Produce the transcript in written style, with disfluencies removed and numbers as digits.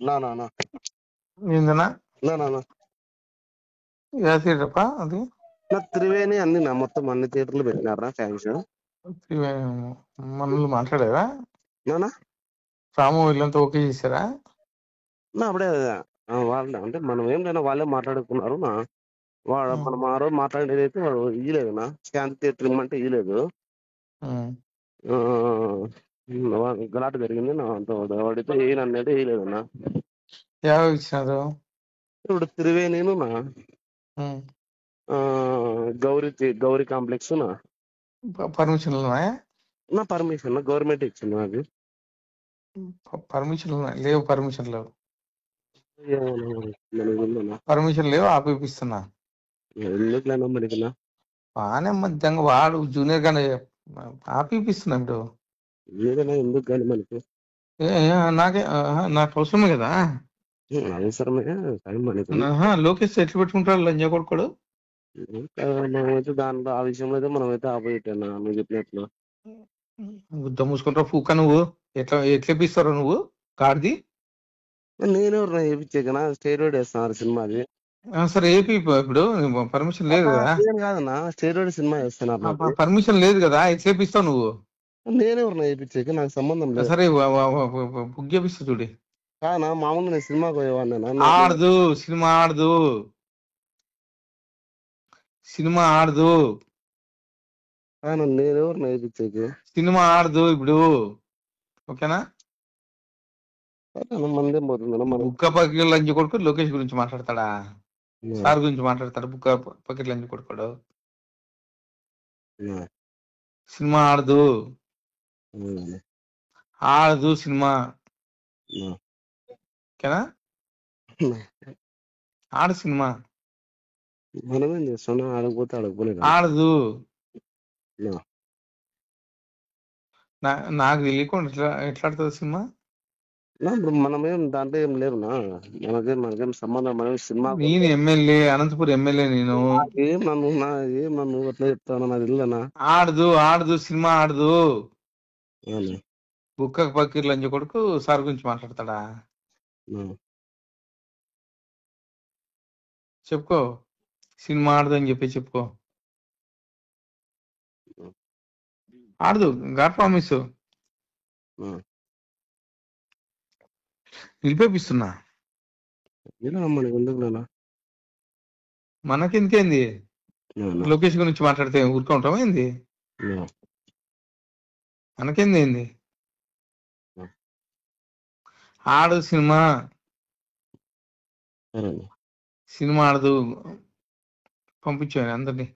నా నా నా ఏందన్నా నా నా నా ఏ థియేటర్పా అది? నా త్రివేణి అన్ని నా మొత్తం అన్ని థియేటర్లు పెట్టినారా ఫ్యాన్స్ మనల్ని మాట్లాడారా? నానా రాము వీళ్ళంతా ఓకే చేశారా? నా అప్పుడే వాళ్ళే అంటే మనం ఏం లేనా వాళ్ళే మాట్లాడుకున్నారు నా వాడు మనం ఆ రోజు మాట్లాడేది అయితే వాడు ఇయ్యలేదు నా శాంతి థియేటర్ ఇమ్మంటే ఇయ్యలేదు. గలాట జరిగింది నా అంత వాడితే ఏ అన్నది వేయలేదు నా. ఎవరు ఇచ్చినారు? ఇప్పుడు త్రివేణిను నా గౌరీ కాంప్లెక్స్ నా పర్మిషన్లు ఉన్నాయా? నా పర్మిషన్ గవర్నమెంట్ ఇచ్చింది నాకు. పర్మిషన్లు లేవు. పర్మిషన్ లేవు. మనకి పర్మిషన్ లేవు. ఆపిస్తున్నా ఎందుకులేనా మనకి బాగానే మధ్యంగా వాడు జూనియర్ గానే ఆపిస్తున్నా ఇప్పుడు. ఏదైనా ఎందుకు కానీ మనకి నాకే నాకు అవసరమే కదా. అవసరమే కానీ మనకి లోకేష్ ఎట్లు పెట్టుకుంటాడు లంజా కొడుకోడు. మనమైతే దాంట్లో ఆ విషయంలో అయితే మనమైతే ఆపోజిట్ అన్నా నువ్వు చెప్పినట్లు. గుద్ద మూసుకుంటావు పూక. నువ్వు ఎట్లేపిస్తారో నువ్వు కార్ది. నేనెవరు చేయించాకనా స్టేరోయిడ్ వేస్తున్నారు సినిమాది. సరే ఏపీ ఇప్పుడు పర్మిషన్ లేదు కదా. కాదన్నా స్టేరోయిడ్ సినిమా వేస్తున్నారు. పర్మిషన్ లేదు కదా. ఎట్లేపిస్తావు నువ్వు? నేనెవరు వేయించాక నాకు సంబంధం లేదు. సరే బుక్ చేపిస్తా చూడి. కానా మామూలు నేను సినిమాకి పోయేవాడినా. ఆడదు సినిమా ఆడదు. సినిమా ఆడదు. నేనెవరు వేయించాక సినిమా ఆడదు ఇప్పుడు. ఓకేనా? మందేం పోతుంది. బుక్క పకెట్ లంచ్ కొడుకు లోకేష్ గురించి మాట్లాడతాడా? సార్ గురించి మాట్లాడతాడు. బుక్క పకెట్ లంచ్ కొడుకోడు. సినిమా ఆడదు. ఆడదు సినిమా. ఓకేనా? ఆడు సినిమా మనమేం చేస్తాం ఆడకపోతే ఆడకపోలేదు. ఆడదు. నాకు తెలియకుండా ఎట్లా ఆడుతుంది సినిమా? ఇప్పుడు మనమేం దాంట్లో ఏం లేవునా. మనకేం సంబంధం. మనం సినిమా నేను ఎమ్మెల్యే, అనంతపురం ఎమ్మెల్యే. నేను ఏం నన్ను అట్లా చెప్తాను నాకు తెలియనా. ఆడదు సినిమా ఆడదు. బుక్క పకీర్ లంచ కొడుకు సార్ గురించి మాట్లాడతాడా? చెప్పుకో. సినిమా ఆడదు అని చెప్పి చెప్పుకో. ఆడదు. గాడ్ ప్రామిస్ నిలిపేపిస్తున్నా. మనకెందుకేంది? లోకేష్ గురించి మాట్లాడితే ఊరుకుంటాం ఏంది? మనకేంది ఏంది? ఆడు సినిమా. సినిమా ఆడదు. పంపించాను అందరినీ.